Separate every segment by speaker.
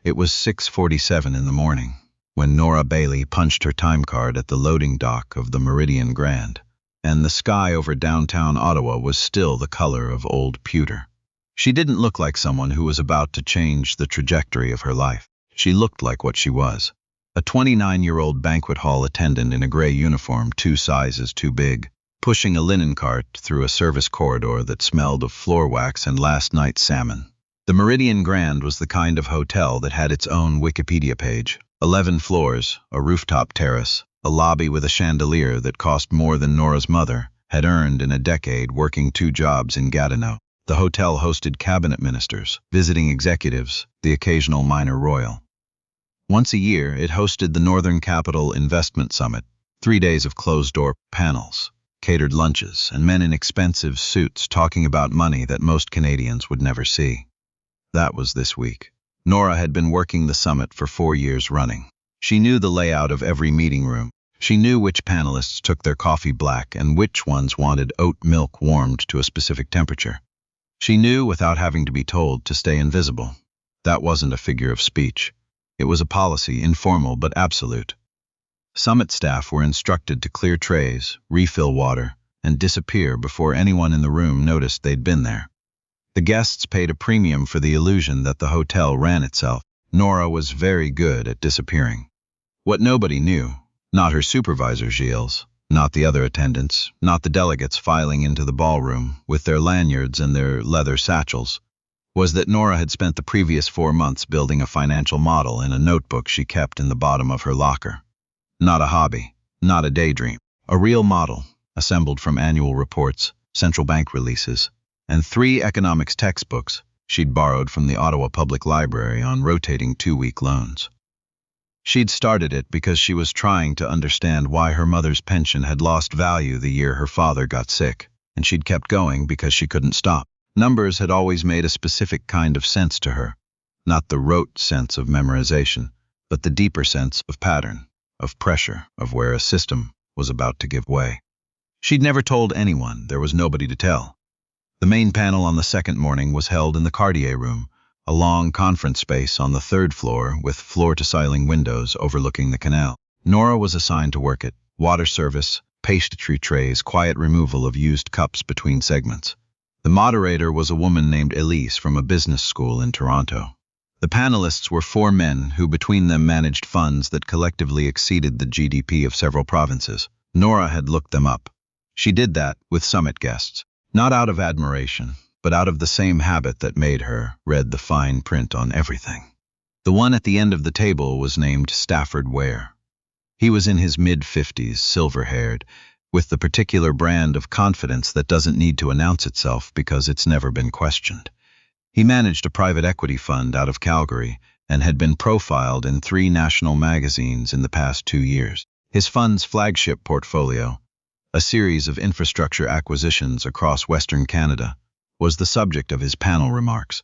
Speaker 1: It was 6:47 in the morning when Nora Baillie punched her time card at the loading dock of the Meridian Grand, and the sky over downtown Ottawa was still the color of old pewter. She didn't look like someone who was about to change the trajectory of her life. She looked like what she was, a 29-year-old banquet hall attendant in a gray uniform 2 sizes too big, pushing a linen cart through a service corridor that smelled of floor wax and last night's salmon. The Meridian Grand was the kind of hotel that had its own Wikipedia page. 11 floors, a rooftop terrace, a lobby with a chandelier that cost more than Nora's mother had earned in a decade working 2 jobs in Gatineau. The hotel hosted cabinet ministers, visiting executives, the occasional minor royal. Once a year, it hosted the Northern Capital Investment Summit, 3 days of closed-door panels, catered lunches, and men in expensive suits talking about money that most Canadians would never see. That was this week. Nora had been working the summit for 4 years running. She knew the layout of every meeting room. She knew which panelists took their coffee black and which ones wanted oat milk warmed to a specific temperature. She knew, without having to be told, to stay invisible. That wasn't a figure of speech. It was a policy, informal but absolute. Summit staff were instructed to clear trays, refill water, and disappear before anyone in the room noticed they'd been there. The guests paid a premium for the illusion that the hotel ran itself. Nora was very good at disappearing. What nobody knew, not her supervisor Gilles, not the other attendants, not the delegates filing into the ballroom with their lanyards and their leather satchels, was that Nora had spent the previous 4 months building a financial model in a notebook she kept in the bottom of her locker. Not a hobby, not a daydream, a real model, assembled from annual reports, central bank releases, and 3 economics textbooks she'd borrowed from the Ottawa Public Library on rotating 2-week loans. She'd started it because she was trying to understand why her mother's pension had lost value the year her father got sick, and she'd kept going because she couldn't stop. Numbers had always made a specific kind of sense to her, not the rote sense of memorization, but the deeper sense of pattern, of pressure, of where a system was about to give way. She'd never told anyone, there was nobody to tell. The main panel on the second morning was held in the Cartier Room, a long conference space on the 3rd floor with floor-to-ceiling windows overlooking the canal. Nora was assigned to work it: water service, pastry trays, quiet removal of used cups between segments. The moderator was a woman named Elise from a business school in Toronto. The panelists were 4 men who between them managed funds that collectively exceeded the GDP of several provinces. Nora had looked them up. She did that with summit guests. Not out of admiration, but out of the same habit that made her read the fine print on everything. The one at the end of the table was named Stafford Ware. He was in his mid-50s, silver-haired, with the particular brand of confidence that doesn't need to announce itself because it's never been questioned. He managed a private equity fund out of Calgary and had been profiled in 3 national magazines in the past 2 years. His fund's flagship portfolio, a series of infrastructure acquisitions across Western Canada, was the subject of his panel remarks.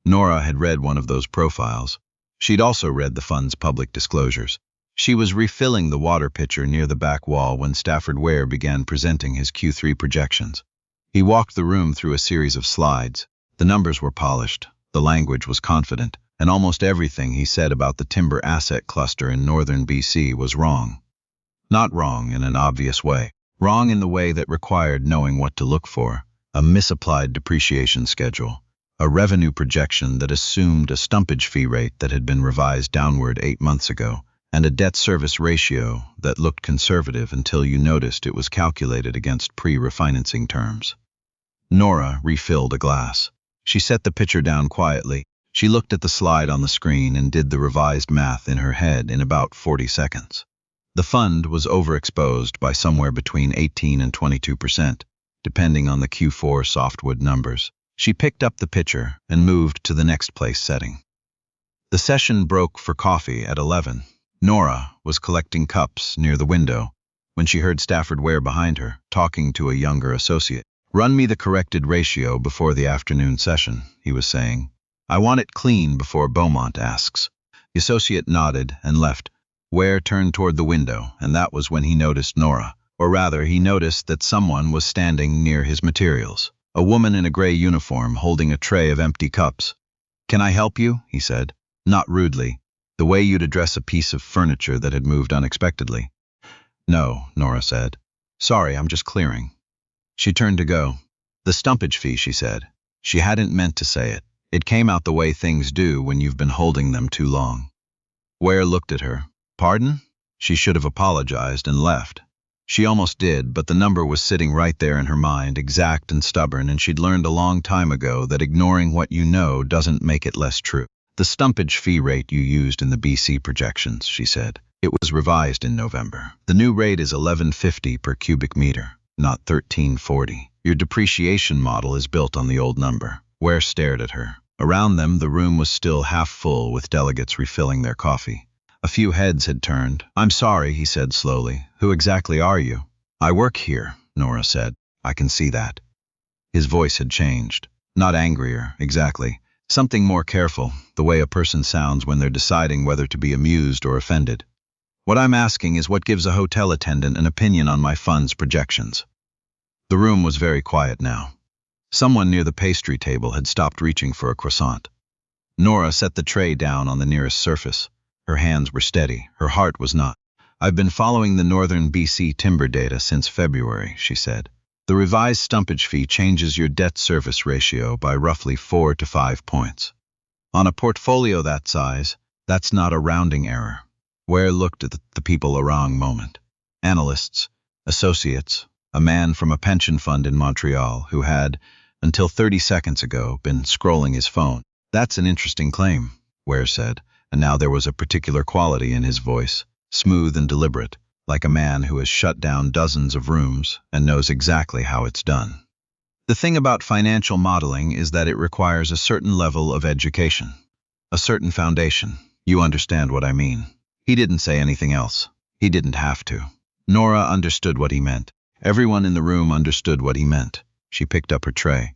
Speaker 1: Nora had read one of those profiles. She'd also read the fund's public disclosures. She was refilling the water pitcher near the back wall when Stafford Ware began presenting his Q3 projections. He walked the room through a series of slides. The numbers were polished, the language was confident, and almost everything he said about the timber asset cluster in northern BC was wrong. Not wrong in an obvious way. Wrong in the way that required knowing what to look for: a misapplied depreciation schedule, a revenue projection that assumed a stumpage fee rate that had been revised downward 8 months ago, and a debt service ratio that looked conservative until you noticed it was calculated against pre-refinancing terms. Nora refilled a glass. She set the pitcher down quietly. She looked at the slide on the screen and did the revised math in her head in about 40 seconds. The fund was overexposed by somewhere between 18 and 22%, depending on the Q4 softwood numbers. She picked up the pitcher and moved to the next place setting. The session broke for coffee at 11. Nora was collecting cups near the window when she heard Stafford Ware behind her, talking to a younger associate. "Run me the corrected ratio before the afternoon session," he was saying. "I want it clean before Beaumont asks." The associate nodded and left. Ware turned toward the window, and that was when he noticed Nora. Or rather, he noticed that someone was standing near his materials. A woman in a gray uniform holding a tray of empty cups. "Can I help you?" he said. Not rudely, the way you'd address a piece of furniture that had moved unexpectedly. No, Nora said. Sorry, I'm just clearing. She turned to go. The stumpage fee, she said. She hadn't meant to say it. It came out the way things do when you've been holding them too long. Ware looked at her. Pardon? She should have apologized and left. She almost did, but the number was sitting right there in her mind, exact and stubborn, and she'd learned a long time ago that ignoring what you know doesn't make it less true. The stumpage fee rate you used in the BC projections, she said. It was revised in November. The new rate is $11.50 per cubic meter, not $13.40. Your depreciation model is built on the old number. Ware stared at her. Around them, the room was still half full with delegates refilling their coffee. A few heads had turned. I'm sorry, he said slowly. Who exactly are you? I work here, Nora said. I can see that. His voice had changed. Not angrier, exactly. Something more careful, the way a person sounds when they're deciding whether to be amused or offended. What I'm asking is what gives a hotel attendant an opinion on my fund's projections. The room was very quiet now. Someone near the pastry table had stopped reaching for a croissant. Nora set the tray down on the nearest surface. Her hands were steady, her heart was not. I've been following the northern BC timber data since February, she said. The revised stumpage fee changes your debt service ratio by roughly 4 to 5 points. On a portfolio that size, that's not a rounding error. Ware looked at the people a wrong moment. Analysts, associates, a man from a pension fund in Montreal who had, until 30 seconds ago, been scrolling his phone. That's an interesting claim, Ware said, and now there was a particular quality in his voice, smooth and deliberate, like a man who has shut down dozens of rooms and knows exactly how it's done. The thing about financial modeling is that it requires a certain level of education, a certain foundation. You understand what I mean. He didn't say anything else. He didn't have to. Nora understood what he meant. Everyone in the room understood what he meant. She picked up her tray.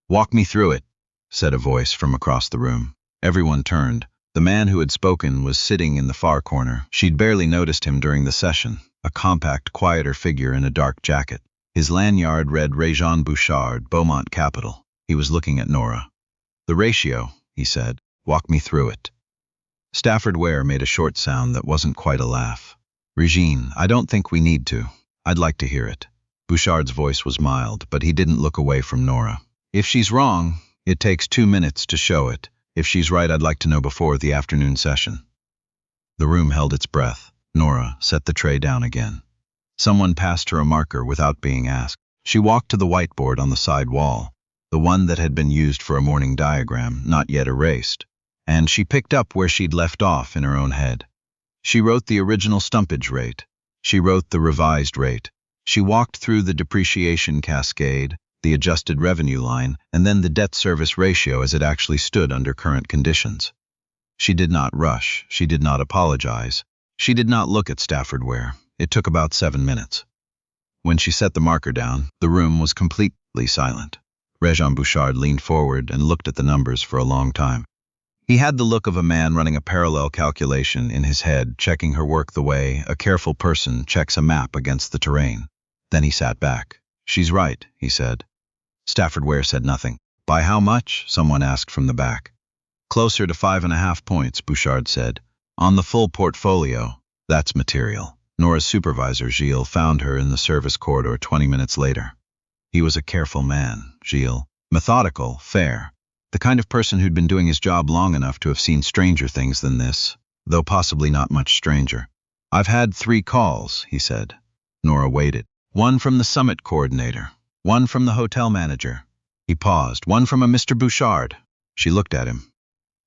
Speaker 1: Walk me through it, said a voice from across the room. Everyone turned. The man who had spoken was sitting in the far corner. She'd barely noticed him during the session, a compact, quieter figure in a dark jacket. His lanyard read Réjean Bouchard, Beaumont Capital. He was looking at Nora. The ratio, he said. Walk me through it. Stafford Ware made a short sound that wasn't quite a laugh. Regine, I don't think we need to. I'd like to hear it. Bouchard's voice was mild, but he didn't look away from Nora. If she's wrong, it takes 2 minutes to show it. If she's right, I'd like to know before the afternoon session. The room held its breath. Nora set the tray down again. Someone passed her a marker without being asked. She walked to the whiteboard on the side wall, the one that had been used for a morning diagram, not yet erased, and she picked up where she'd left off in her own head. She wrote the original stumpage rate. She wrote the revised rate. She walked through the depreciation cascade, the adjusted revenue line, and then the debt service ratio as it actually stood under current conditions. She did not rush. She did not apologize. She did not look at Stafford Ware. It took about 7 minutes. When she set the marker down, the room was completely silent. Réjean Bouchard leaned forward and looked at the numbers for a long time. He had the look of a man running a parallel calculation in his head, checking her work the way a careful person checks a map against the terrain. Then he sat back. She's right, he said. Stafford Ware said nothing. By how much? Someone asked from the back. Closer to 5.5 points, Bouchard said. On the full portfolio, that's material. Nora's supervisor, Gilles, found her in the service corridor 20 minutes later. He was a careful man, Gilles. Methodical, fair. The kind of person who'd been doing his job long enough to have seen stranger things than this, though possibly not much stranger. I've had 3 calls, he said. Nora waited. One from the summit coordinator. One from the hotel manager. He paused. One from a Mr. Bouchard. She looked at him.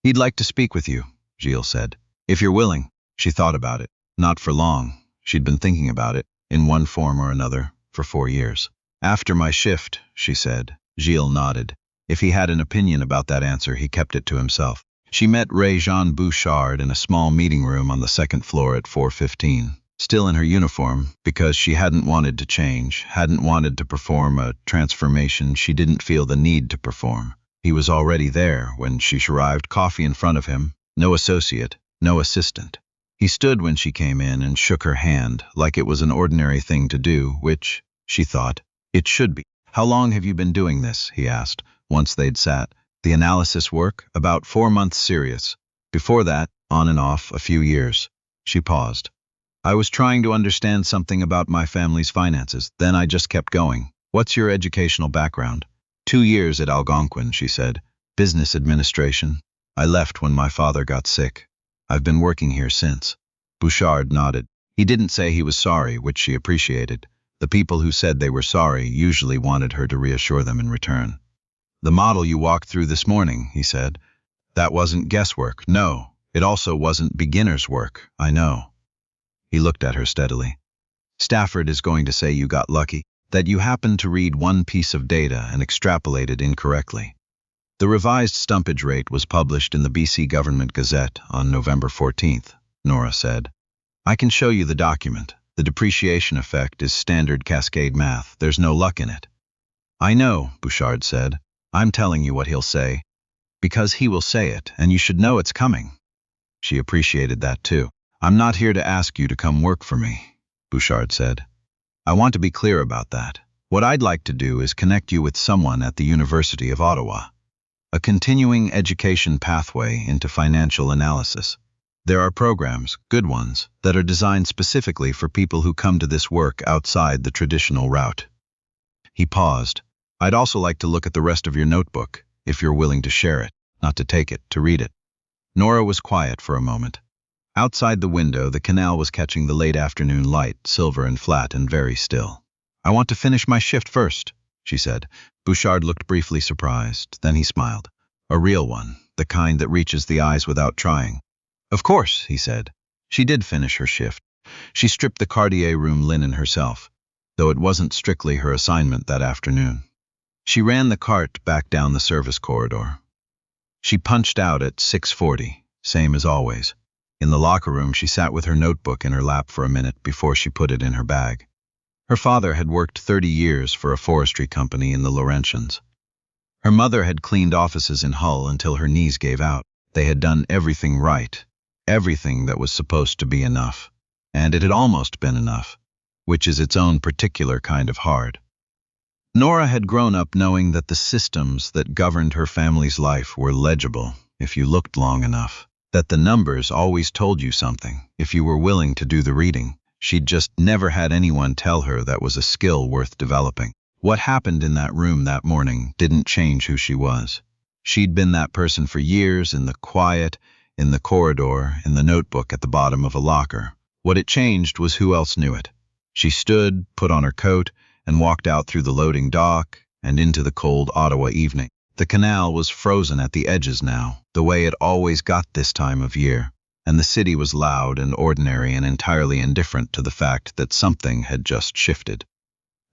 Speaker 1: He'd like to speak with you, Gilles said. If you're willing. She thought about it. Not for long. She'd been thinking about it, in one form or another, for 4 years. After my shift, she said. Gilles nodded. If he had an opinion about that answer, he kept it to himself. She met Réjean Bouchard in a small meeting room on the 2nd floor at 4:15. Still in her uniform, because she hadn't wanted to change, hadn't wanted to perform a transformation she didn't feel the need to perform. He was already there when she arrived, coffee in front of him, no associate, no assistant. He stood when she came in and shook her hand, like it was an ordinary thing to do, which, she thought, it should be. How long have you been doing this? He asked, once they'd sat. The analysis work? About 4 months serious. Before that, on and off, a few years. She paused. I was trying to understand something about my family's finances. Then I just kept going. What's your educational background? 2 years at Algonquin, she said. Business administration. I left when my father got sick. I've been working here since. Bouchard nodded. He didn't say he was sorry, which she appreciated. The people who said they were sorry usually wanted her to reassure them in return. The model you walked through this morning, he said. That wasn't guesswork. No, it also wasn't beginner's work. I know. He looked at her steadily. Stafford is going to say you got lucky, that you happened to read one piece of data and extrapolate it incorrectly. The revised stumpage rate was published in the BC Government Gazette on November 14th, Nora said. I can show you the document. The depreciation effect is standard cascade math. There's no luck in it. I know, Bouchard said. I'm telling you what he'll say. Because he will say it, and you should know it's coming. She appreciated that too. I'm not here to ask you to come work for me, Bouchard said. I want to be clear about that. What I'd like to do is connect you with someone at the University of Ottawa. A continuing education pathway into financial analysis. There are programs, good ones, that are designed specifically for people who come to this work outside the traditional route. He paused. I'd also like to look at the rest of your notebook, if you're willing to share it, not to take it, to read it. Nora was quiet for a moment. Outside the window, the canal was catching the late afternoon light, silver and flat and very still. I want to finish my shift first, she said. Bouchard looked briefly surprised, then he smiled. A real one, the kind that reaches the eyes without trying. Of course, he said. She did finish her shift. She stripped the Cartier Room linen herself, though it wasn't strictly her assignment that afternoon. She ran the cart back down the service corridor. She punched out at 6:40, same as always. In the locker room, she sat with her notebook in her lap for a minute before she put it in her bag. Her father had worked 30 years for a forestry company in the Laurentians. Her mother had cleaned offices in Hull until her knees gave out. They had done everything right, everything that was supposed to be enough. And it had almost been enough, which is its own particular kind of hard. Nora had grown up knowing that the systems that governed her family's life were legible if you looked long enough, that the numbers always told you something if you were willing to do the reading. She'd just never had anyone tell her that was a skill worth developing. What happened in that room that morning didn't change who she was. She'd been that person for years, in the quiet, in the corridor, in the notebook at the bottom of a locker. What it changed was who else knew it. She stood, put on her coat, and walked out through the loading dock and into the cold Ottawa evening. The canal was frozen at the edges now, the way it always got this time of year, and the city was loud and ordinary and entirely indifferent to the fact that something had just shifted.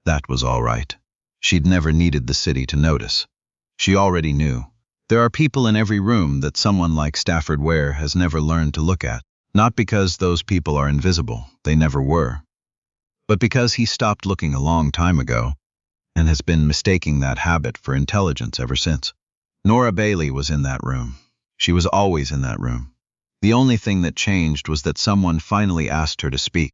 Speaker 1: That was all right. She'd never needed the city to notice. She already knew. There are people in every room that someone like Stafford Ware has never learned to look at, not because those people are invisible, they never were, but because he stopped looking a long time ago and has been mistaking that habit for intelligence ever since. Nora Baillie was in that room. She was always in that room. The only thing that changed was that someone finally asked her to speak.